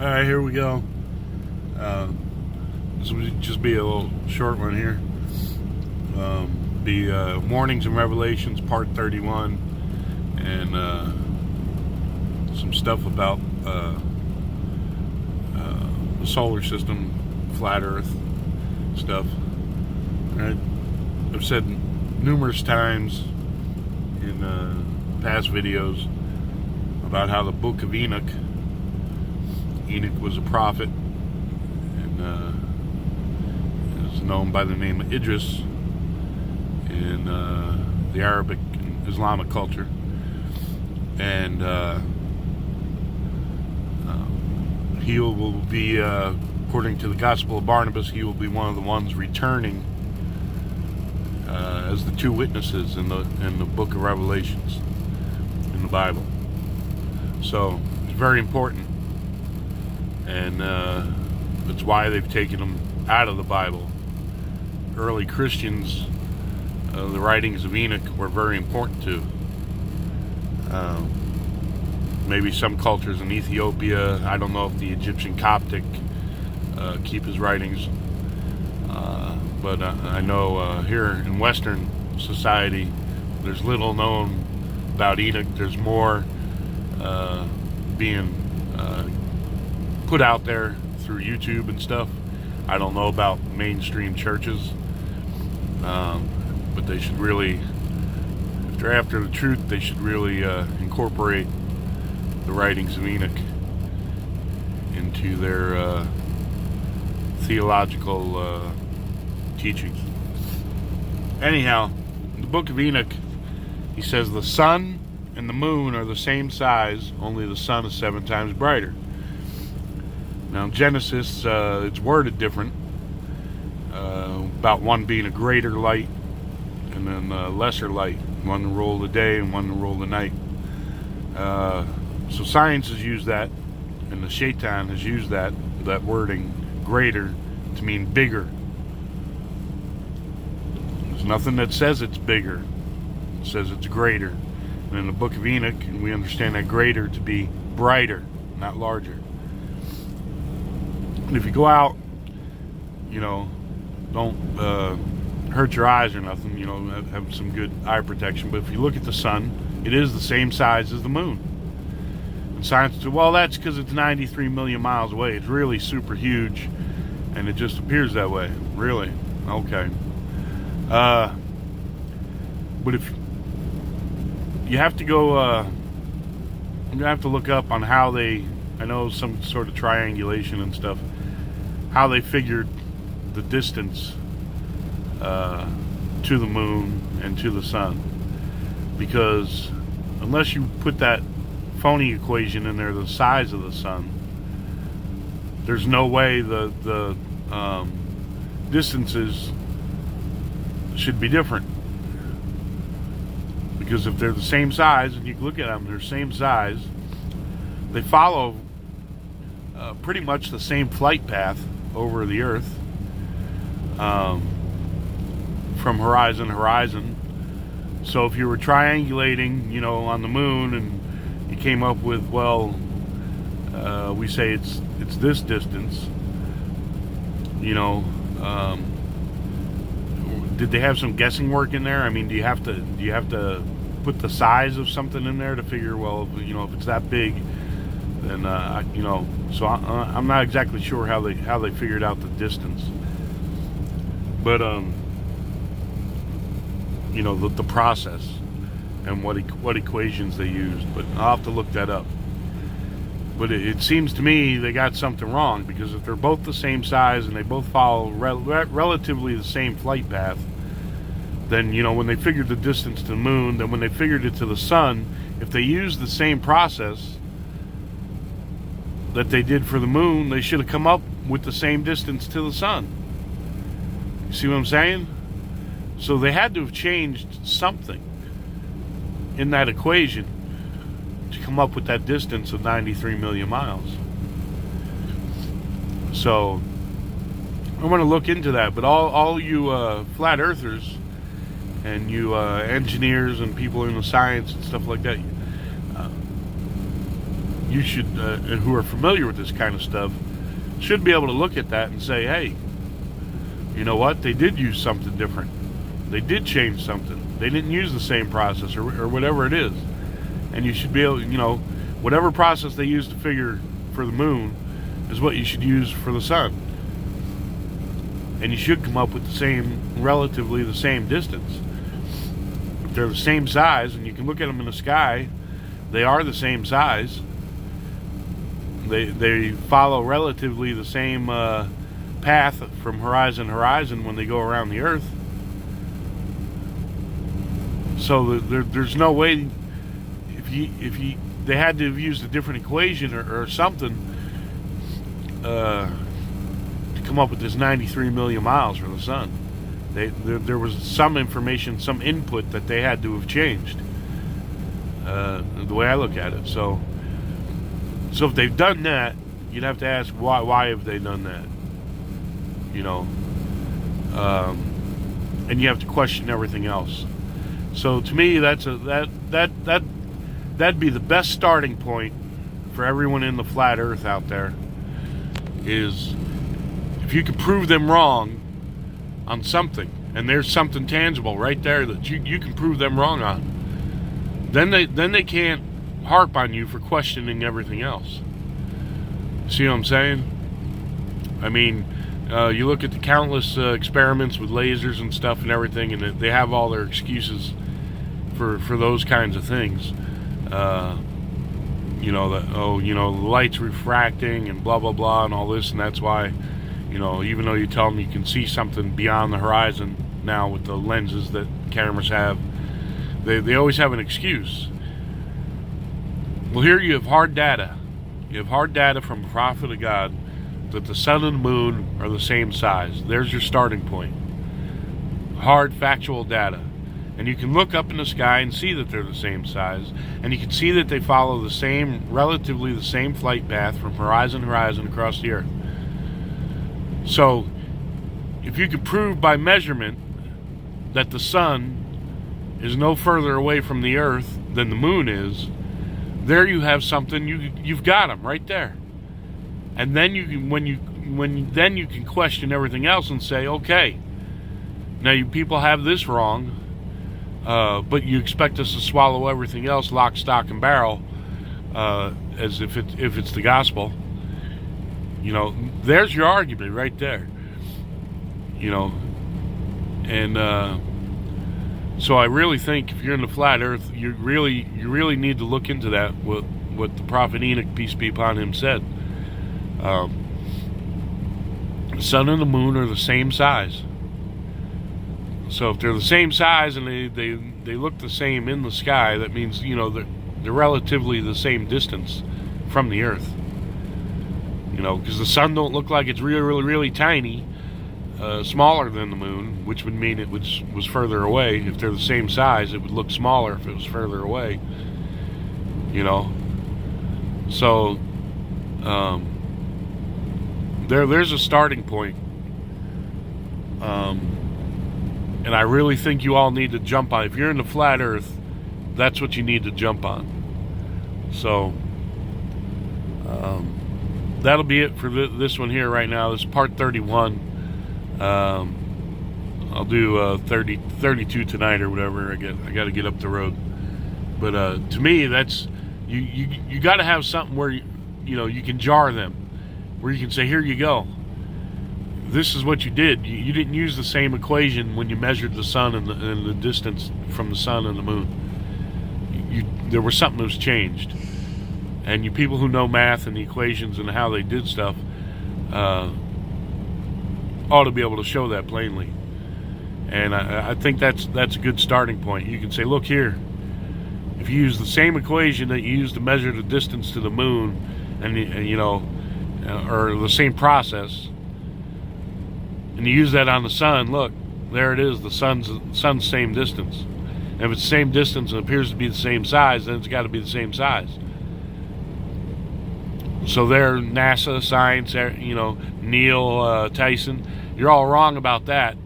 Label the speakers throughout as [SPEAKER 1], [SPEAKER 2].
[SPEAKER 1] Alright, here we go. This will just be a little short one here. The Warnings and Revelations, part 31, and some stuff about the solar system, flat Earth stuff. Right? I've said numerous times in past videos about how the Book of Enoch was a prophet, and is known by the name of Idris in the Arabic and Islamic culture, and he will be, according to the Gospel of Barnabas, he will be one of the ones returning as the two witnesses in the Book of Revelations in the Bible. So it's very important. And that's why they've taken them out of the Bible. Early Christians, the writings of Enoch were very important to. Maybe some cultures in Ethiopia, I don't know if the Egyptian Coptic keep his writings. But I know here in Western society, there's little known about Enoch. There's more being put out there through YouTube and stuff. I don't know about mainstream churches, but they should really, if they're after the truth, they should really incorporate the writings of Enoch into their theological teachings. Anyhow, in the Book of Enoch, he says the sun and the moon are the same size, only the sun is 7 times brighter. Now in Genesis, it's worded different, about one being a greater light and then a lesser light, one to rule the day and one to rule the night. So science has used that, and the Shaitan has used that wording, greater, to mean bigger. There's nothing that says it's bigger. It says it's greater. And in the Book of Enoch, we understand that greater to be brighter, not larger. And if you go out, don't hurt your eyes or nothing, have some good eye protection. But if you look at the sun, it is the same size as the moon. And science says, well, that's because it's 93 million miles away. It's really super huge, and it just appears that way. Really? Okay. But if you have to go, I'm going to have to look up on how they, I know some sort of triangulation and stuff, how they figured the distance to the moon and to the sun. Because unless you put that phony equation in there, the size of the sun, there's no way the distances should be different. Because if they're the same size, and you can look at them, they're the same size, they follow pretty much the same flight path over the Earth, from horizon to horizon. So if you were triangulating, on the moon, and you came up with, we say it's this distance, did they have some guessing work in there? I mean, do you have to put the size of something in there to figure, if it's that big, then so I'm not exactly sure how they figured out the distance, but the process and what equations they used. But I'll have to look that up. But it seems to me they got something wrong, because if they're both the same size and they both follow relatively the same flight path, then when they figured the distance to the moon, then when they figured it to the sun, if they used the same process that they did for the moon, they should have come up with the same distance to the sun. You see what I'm saying? So they had to have changed something in that equation to come up with that distance of 93 million miles. So I'm going to look into that. But all you flat earthers and you you engineers and people in the science and stuff like that, you should, and who are familiar with this kind of stuff, should be able to look at that and say, hey, you know what? They did use something different. They did change something. They didn't use the same process or whatever it is. And you should be able, whatever process they use to figure for the moon is what you should use for the sun. And you should come up with relatively the same distance. If they're the same size, and you can look at them in the sky, they are the same size. They follow relatively the same path from horizon to horizon when they go around the Earth. So there's no way, if they had to have used a different equation or something to come up with this 93 million miles from the sun. There was some information, some input that they had to have changed. The way I look at it. So if they've done that, you'd have to ask why have they done that? And you have to question everything else. So to me, that'd be the best starting point for everyone in the flat Earth out there. Is if you can prove them wrong on something, and there's something tangible right there that you can prove them wrong on, then they can't harp on you for questioning everything else. See what I'm saying? I mean, you look at the countless experiments with lasers and stuff and everything, and they have all their excuses for those kinds of things. The light's refracting and blah blah blah and all this, and that's why, even though you tell them you can see something beyond the horizon now with the lenses that cameras have, they always have an excuse. Well, here you have hard data. You have hard data from a prophet of God that the sun and the moon are the same size. There's your starting point. Hard factual data. And you can look up in the sky and see that they're the same size. And you can see that they follow relatively the same flight path from horizon to horizon across the Earth. So, if you can prove by measurement that the sun is no further away from the Earth than the moon is, there you have something. You've got them right there. And then you can question everything else and say, okay, now you people have this wrong, but you expect us to swallow everything else lock, stock, and barrel, as if it's the gospel. There's your argument right there. And so I really think if you're in the flat Earth, you really need to look into that. What the prophet Enoch, peace be upon him, said. The sun and the moon are the same size. So if they're the same size and they look the same in the sky, that means they're relatively the same distance from the Earth. Because the sun don't look like it's really, really, really tiny, smaller than the moon, which would mean it was further away. If they're the same size, it would look smaller if it was further away. So there's a starting point. And I really think you all need to jump on. If you're in the flat Earth, that's what you need to jump on. So that'll be it for this one here right now. This is part 31. I'll do 32 tonight or whatever. I got to get up the road. But to me, that's you got to have something where you can jar them, where you can say, here you go. This is what you did. You didn't use the same equation when you measured the sun and the distance from the sun and the moon. There was something that was changed. And you people who know math and the equations and how they did stuff ought to be able to show that plainly. And I think that's a good starting point. You can say, look here, if you use the same equation that you used to measure the distance to the moon, or the same process, and you use that on the sun, look, there it is, the sun's same distance. And if it's the same distance and appears to be the same size, then it's got to be the same size. So there, NASA, science, Neil Tyson, you're all wrong about that.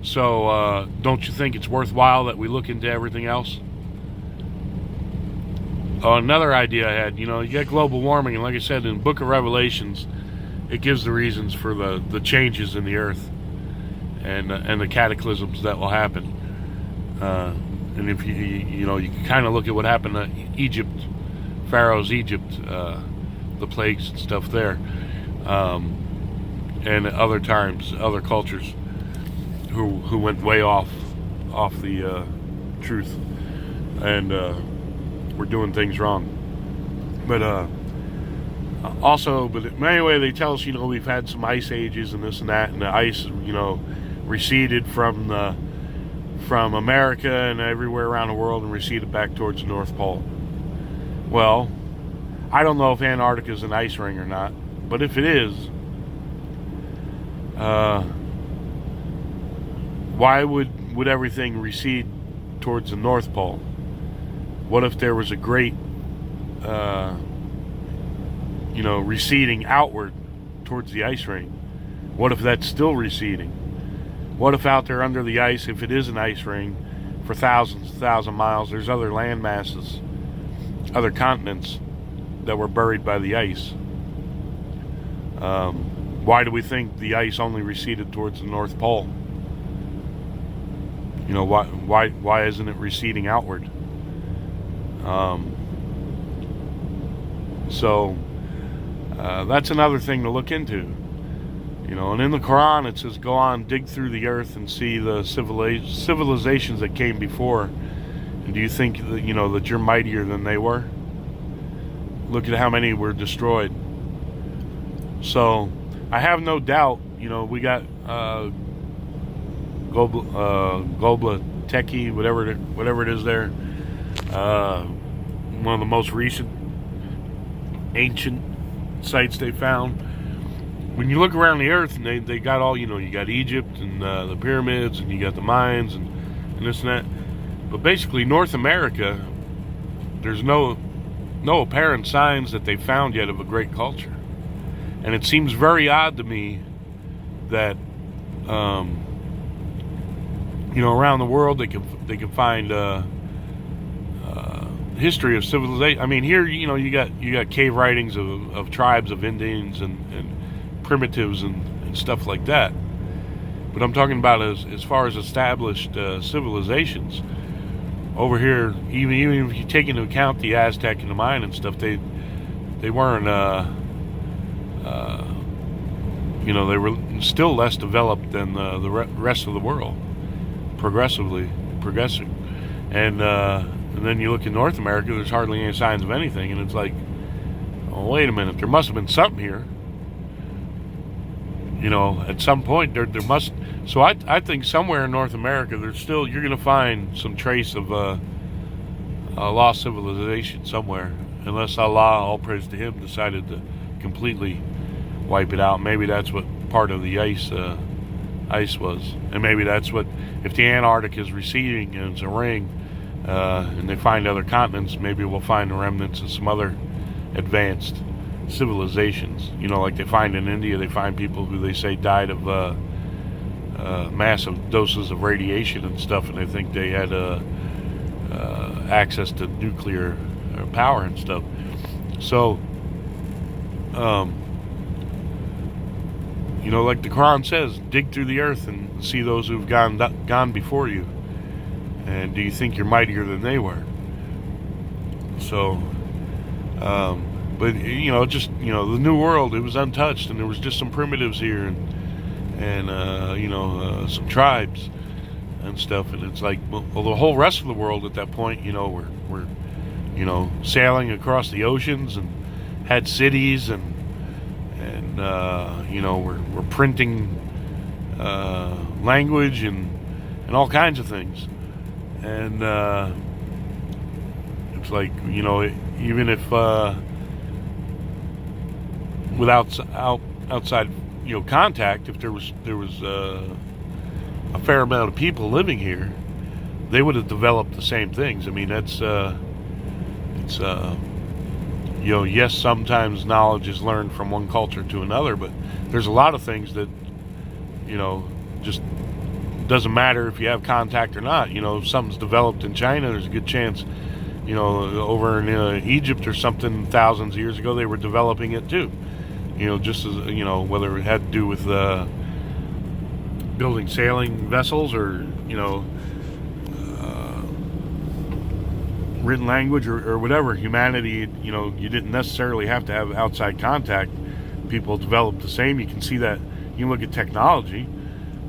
[SPEAKER 1] So don't you think it's worthwhile that we look into everything else? Oh, another idea I had, you got global warming, and like I said, in the Book of Revelations, it gives the reasons for the changes in the earth and the cataclysms that will happen. And if you can kind of look at what happened to Egypt, Pharaoh's Egypt, the plagues and stuff there, and other times, other cultures who went way off the truth and were doing things wrong. But anyway, they tell us, we've had some ice ages and this and that, and the ice, receded from America and everywhere around the world and receded back towards the North Pole. Well, I don't know if Antarctica is an ice ring or not, but if it is, why would everything recede towards the North Pole? What if there was a great, receding outward towards the ice ring? What if that's still receding? What if out there under the ice, if it is an ice ring, for thousands of miles, there's other land masses, other continents that were buried by the ice? Why do we think the ice only receded towards the North Pole? Why isn't it receding outward? So that's another thing to look into. And in the Quran it says, go on, dig through the earth and see the civilizations that came before. And do you think that, that you're mightier than they were? Look at how many were destroyed. So I have no doubt, we got Gobla Tekke, whatever it is there. One of the most recent ancient sites they found. When you look around the earth, and they got all, you got Egypt and the pyramids, and you got the Mayans and this and that. But basically, North America, there's no apparent signs that they found yet of a great culture. And it seems very odd to me that, around the world they can find history of civilization. I mean, here, you got cave writings of tribes of Indians and primitives and stuff like that. But I'm talking about as far as established civilizations over here. Even if you take into account the Aztec and the Mayan and stuff, they weren't. They were still less developed than the rest of the world. Progressing, and then you look in North America. There's hardly any signs of anything, and it's like, oh, wait a minute. There must have been something here. At some point there must. So I think somewhere in North America you're going to find some trace of a lost civilization somewhere, unless Allah, all praise to Him, decided to completely wipe it out. Maybe that's what part of the ice was, and maybe that's what, if the Antarctic is receding and it's a ring, and they find other continents, maybe we'll find the remnants of some other advanced civilizations. Like they find in India, they find people who they say died of massive doses of radiation and stuff, and they think they had access to nuclear power and stuff. So, like the Quran says, dig through the earth and see those who've gone before you. And do you think you're mightier than they were? So, but the New World, it was untouched, and there was just some primitives here, and some tribes and stuff, and it's like, well, the whole rest of the world at that point, we're sailing across the oceans and had cities, and we're printing language and all kinds of things, and it's like, even if without outside contact, if there was a fair amount of people living here, they would have developed the same things. I mean, that's yes, sometimes knowledge is learned from one culture to another, but there's a lot of things that just doesn't matter if you have contact or not. If something's developed in China, there's a good chance You know, over in Egypt or something, thousands of years ago, they were developing it too. You know, just as, you know, whether it had to do with building sailing vessels, or, you know, written language, or whatever. Humanity, you know, you didn't necessarily have to have outside contact. People developed the same. You can see that. You look at technology.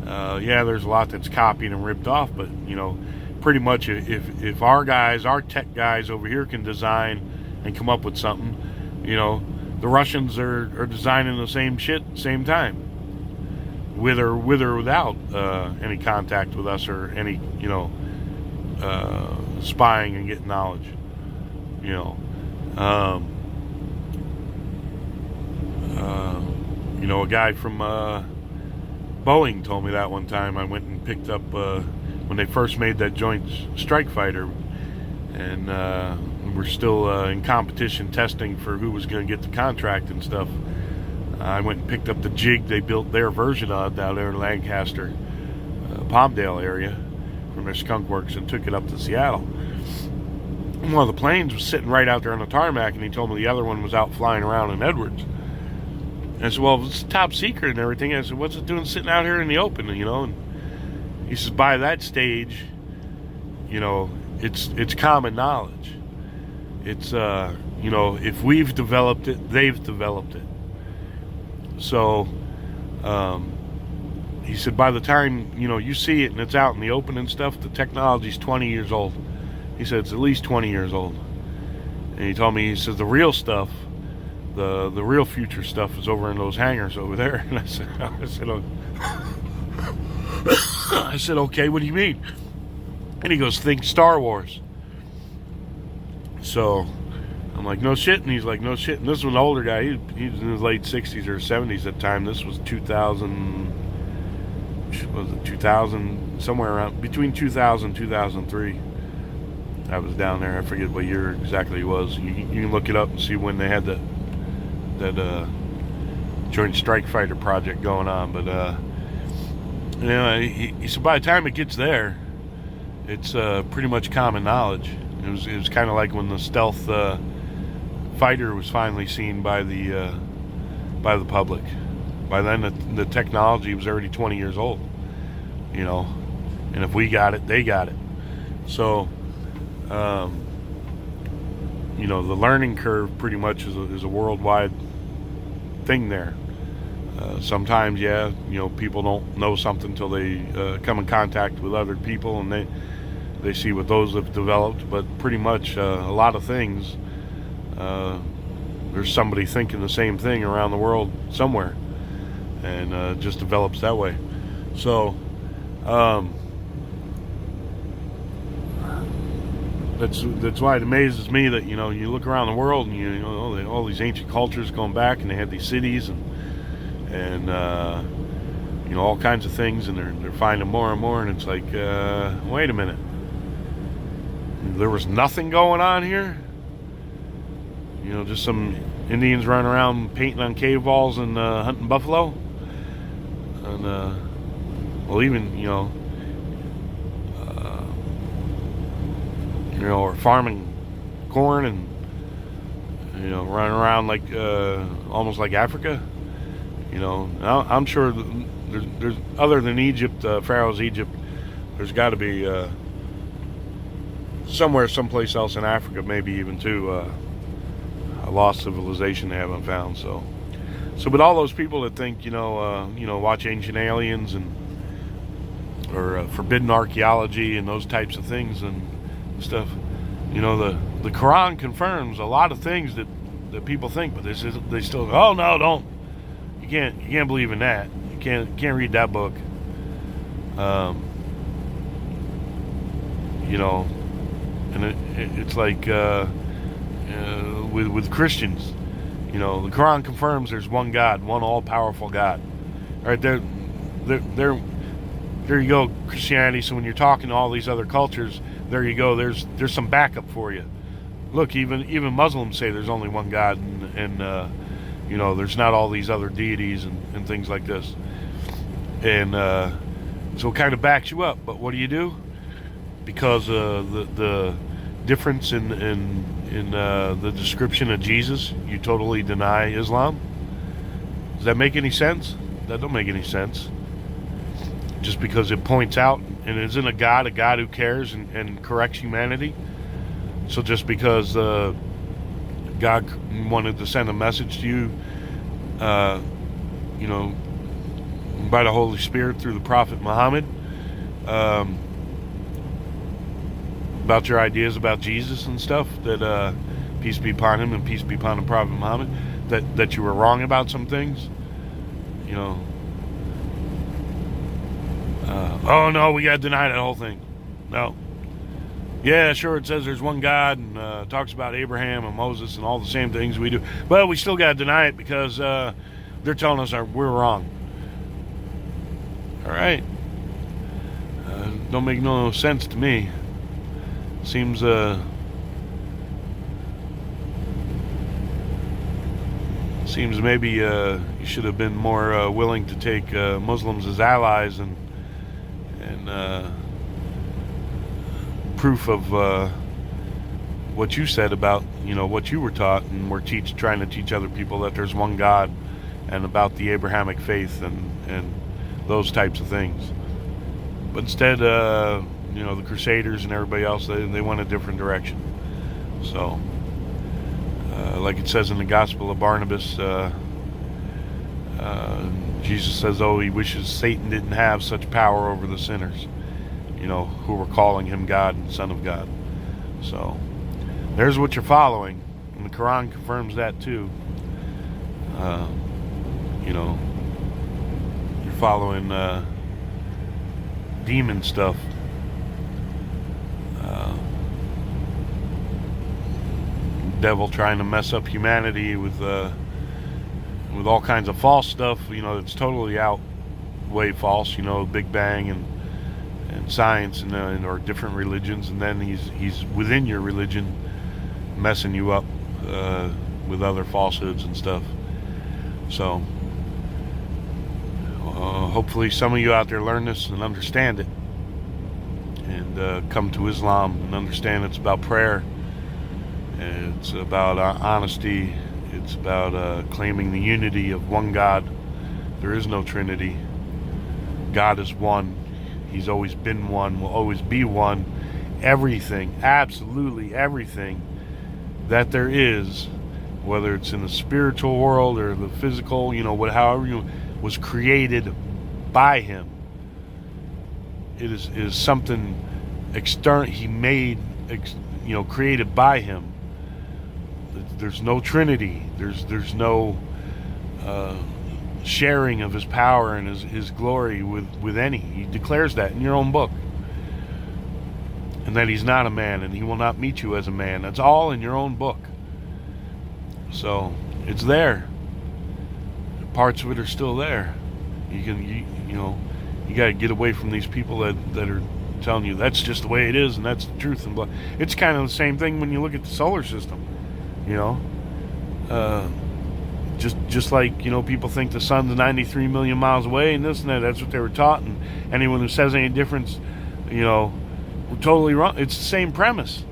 [SPEAKER 1] Yeah, there's a lot that's copied and ripped off, but, you know, pretty much if our guys, our tech guys over here can design and come up with something, you know, the Russians are designing the same shit same time, with or without any contact with us, or any, you know, spying and getting knowledge, you know. You know, a guy from Boeing told me that one time. I went and picked up when they first made that Joint Strike Fighter, and we're still in competition testing for who was going to get the contract and stuff. I went and picked up the jig they built their version of down there in Lancaster, Palmdale area, from their skunk works, and took it up to Seattle. And one of the planes was sitting right out there on the tarmac, and he told me the other one was out flying around in Edwards. And I said, well, it's top secret and everything. I said, what's it doing sitting out here in the open, you know? And he says, by that stage, you know, it's common knowledge. It's, you know, if we've developed it, they've developed it. So, he said, by the time, you know, you see it and it's out in the open and stuff, the technology's 20 years old. He said, it's at least 20 years old. And he told me, he says, the real stuff, the real future stuff is over in those hangars over there. And I said, okay, what do you mean? And he goes, think Star Wars. So I'm like, no shit. And he's like, no shit. And this was an older guy. He was in his late 60s or 70s at the time. This was 2000, was it 2000, somewhere around, between 2000 and 2003. I was down there. I forget what year exactly it was. You can look it up and see when they had that Joint Strike Fighter project going on. But you know, he said by the time it gets there, it's pretty much common knowledge. It was kind of like when the stealth fighter was finally seen by the public. By then, the technology was already 20 years old. You know, and if we got it, they got it. So. You know, the learning curve pretty much is a worldwide thing there. Sometimes, yeah, you know, people don't know something until they come in contact with other people, and they see what those have developed. But pretty much a lot of things, there's somebody thinking the same thing around the world somewhere, and just develops that way. So that's why it amazes me that, you know, you look around the world and you know all these ancient cultures going back, and they had these cities and you know, all kinds of things, and they're finding more and more, and it's like, wait a minute, there was nothing going on here. You know, just some Indians running around painting on cave walls and hunting buffalo, and well, even, you know, or farming corn, and, you know, running around like almost like Africa. You know, I'm sure there's other than Egypt, Pharaoh's Egypt, there's got to be someplace else in Africa, maybe even too, a lost civilization they haven't found. So but all those people that think, you know, watch Ancient Aliens or forbidden archaeology and those types of things and stuff, you know, the Quran confirms a lot of things that people think, but they still go, oh no, don't, you can't believe in that, you can't read that book. You know, and it's like with Christians, you know, the Quran confirms there's one God, one all-powerful God. All right, there you go, Christianity. So when you're talking to all these other cultures, there you go, there's some backup for you. Look, even Muslims say there's only one God, and you know, there's not all these other deities and things like this. And so it kind of backs you up. But what do? Because the difference in the description of Jesus, you totally deny Islam. Does that make any sense? That don't make any sense. Just because it points out, and isn't a God who cares and corrects humanity. So just because God wanted to send a message to you, you know, by the Holy Spirit through the Prophet Muhammad, about your ideas about Jesus and stuff, that peace be upon him and peace be upon the Prophet Muhammad, that you were wrong about some things, you know. Oh no, we gotta deny that whole thing. No. Yeah, sure, it says there's one God and talks about Abraham and Moses and all the same things we do, but we still gotta deny it because they're telling us we're wrong. All right. Don't make no sense to me. Seems maybe you should have been more willing to take Muslims as allies and proof of what you said about, you know, what you were taught, and we're trying to teach other people that there's one God and about the Abrahamic faith and those types of things. But instead, you know, the Crusaders and everybody else, they went a different direction. So, like it says in the Gospel of Barnabas, Jesus says, oh, he wishes Satan didn't have such power over the sinners, you know, who were calling him God and Son of God. So, there's what you're following, and the Quran confirms that too. You know, you're following demon stuff. Devil trying to mess up humanity with all kinds of false stuff. You know, it's totally way false. You know, Big Bang and science and or different religions, and then he's within your religion messing you up with other falsehoods and stuff. So hopefully some of you out there learn this and understand it, and come to Islam and understand it's about prayer. It's about honesty. It's about claiming the unity of one God. There is no Trinity. God is one. He's always been one, will always be one. Everything, absolutely everything that there is, whether it's in the spiritual world or the physical, you know, however you, was created by him. It is something external. He made, you know, created by him. There's no Trinity. There's no sharing of his power and his glory with any. He declares that in your own book. And that he's not a man and he will not meet you as a man. That's all in your own book. So it's there. Parts of it are still there. You know, you got to get away from these people that are telling you that's just the way it is and that's the truth and blah. It's kind of the same thing when you look at the solar system. You know, just like, you know, people think the sun's 93 million miles away and this and that. That's what they were taught, and anyone who says any difference, you know, we're totally wrong. It's the same premise.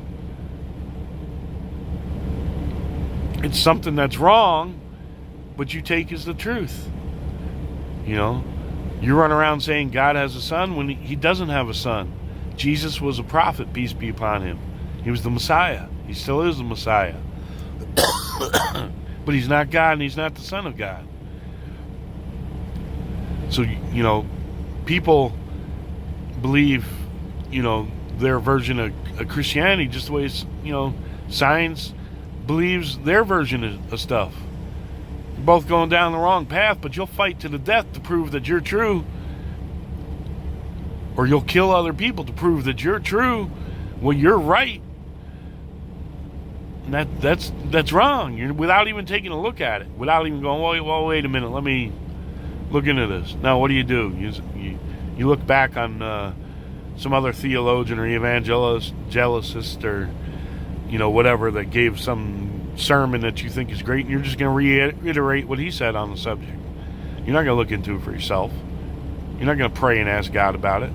[SPEAKER 1] It's something that's wrong, but you take as the truth. You know, you run around saying God has a son when he doesn't have a son. Jesus was a prophet, peace be upon him. He was the Messiah. He still is the Messiah. But he's not God and he's not the Son of God. So, you know, people believe, you know, their version of Christianity just the way it's, you know, science believes their version of stuff. You're both going down the wrong path, but you'll fight to the death to prove that you're true. Or you'll kill other people to prove that you're true. Well, you're right. And that's wrong. You're without even taking a look at it, without even going, well, wait a minute, let me look into this. Now, what do? You look back on some other theologian or evangelist or, you know, whatever that gave some sermon that you think is great, and you're just going to reiterate what he said on the subject. You're not going to look into it for yourself. You're not going to pray and ask God about it.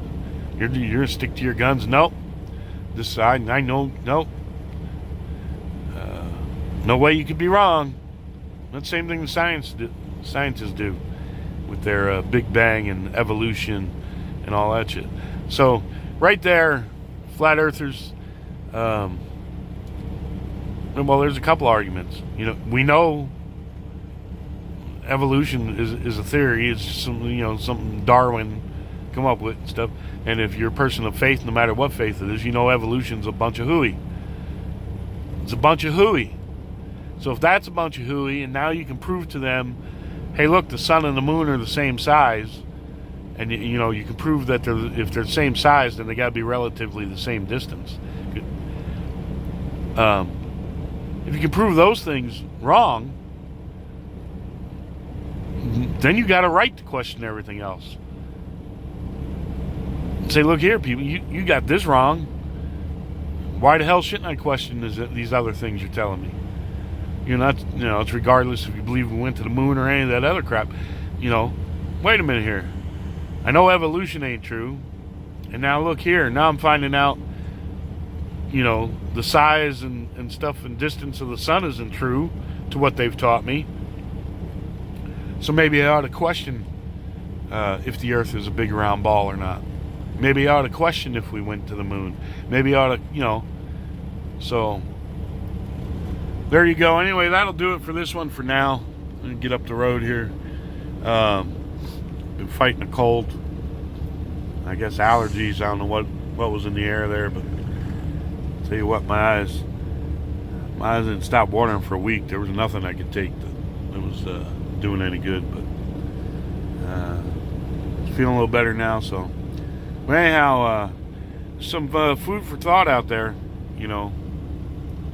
[SPEAKER 1] You're going to stick to your guns. Nope. I know. Nope. No way you could be wrong. That's the same thing the scientists do with their Big Bang and evolution and all that shit. So right there, flat earthers, well, there's a couple arguments. We know evolution is a theory. It's just something Darwin come up with and stuff. And if you're a person of faith, no matter what faith it is, evolution's a bunch of hooey. It's a bunch of hooey. So if that's a bunch of hooey, and now you can prove to them, hey, look, the sun and the moon are the same size, and you can prove that if they're the same size, then they got to be relatively the same distance. If you can prove those things wrong, then you got a right to question everything else. Say, look here, people, you got this wrong. Why the hell shouldn't I question these other things you're telling me? It's regardless if you believe we went to the moon or any of that other crap. Wait a minute here. I know evolution ain't true. And now look here. Now I'm finding out, the size and stuff and distance of the sun isn't true to what they've taught me. So maybe I ought to question if the earth is a big round ball or not. Maybe I ought to question if we went to the moon. Maybe I ought to, So there you go. Anyway, that'll do it for this one for now. I'm going to get up the road here. Been fighting a cold. I guess allergies. I don't know what was in the air there, but I'll tell you what, my eyes didn't stop watering for a week. There was nothing I could take that was doing any good, but feeling a little better now. So, but anyhow, some food for thought out there.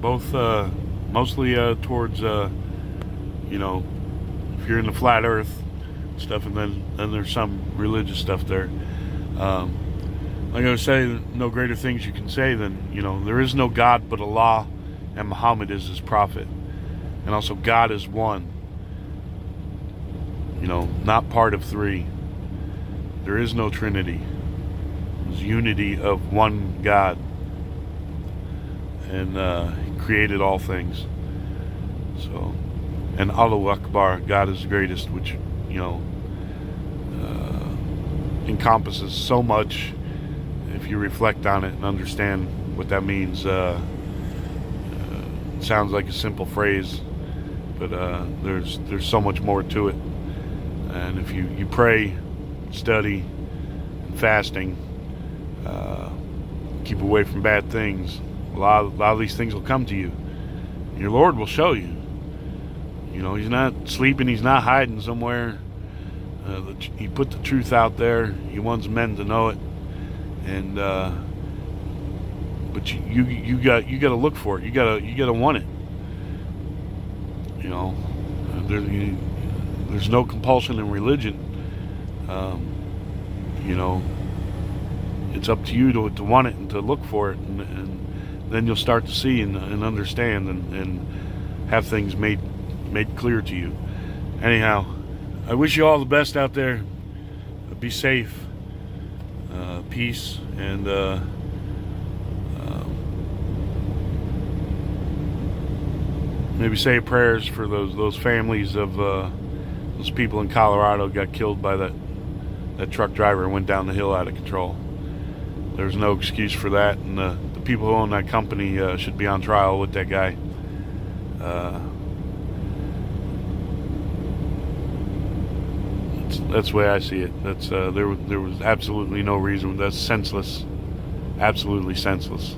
[SPEAKER 1] Both mostly towards if you're in the flat Earth stuff, and then there's some religious stuff there. Like I was saying, no greater things you can say than there is no God but Allah, and Muhammad is his prophet, and also God is one. Not part of three. There is no Trinity. There's unity of one God, and He created all things. So, and Allahu Akbar, God is the greatest, which encompasses so much if you reflect on it and understand what that means. It sounds like a simple phrase, but there's so much more to it. And if you pray, study, and fasting, keep away from bad things, a lot of these things will come to you. Your Lord will show you. He's not sleeping. He's not hiding somewhere. He put the truth out there. He wants men to know it. And but you got to look for it. You got to want it. There's no compulsion in religion. It's up to you to want it and to look for it, and then you'll start to see and understand and have things made clear to you. Anyhow, I wish you all the best out there. Be safe, peace, and maybe say prayers for those families of those people in Colorado got killed by that truck driver and went down the hill out of control. There's no excuse for that, and the people who own that company should be on trial with that guy. That's the way I see it. That's there was absolutely no reason. That's senseless, absolutely senseless,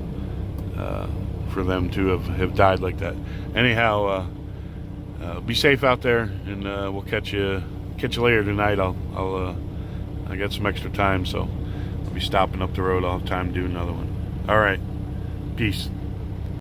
[SPEAKER 1] for them to have died like that. Anyhow, be safe out there, and we'll catch you later tonight. I got some extra time, so I'll be stopping up the road. I'll have time to do another one. All right, peace.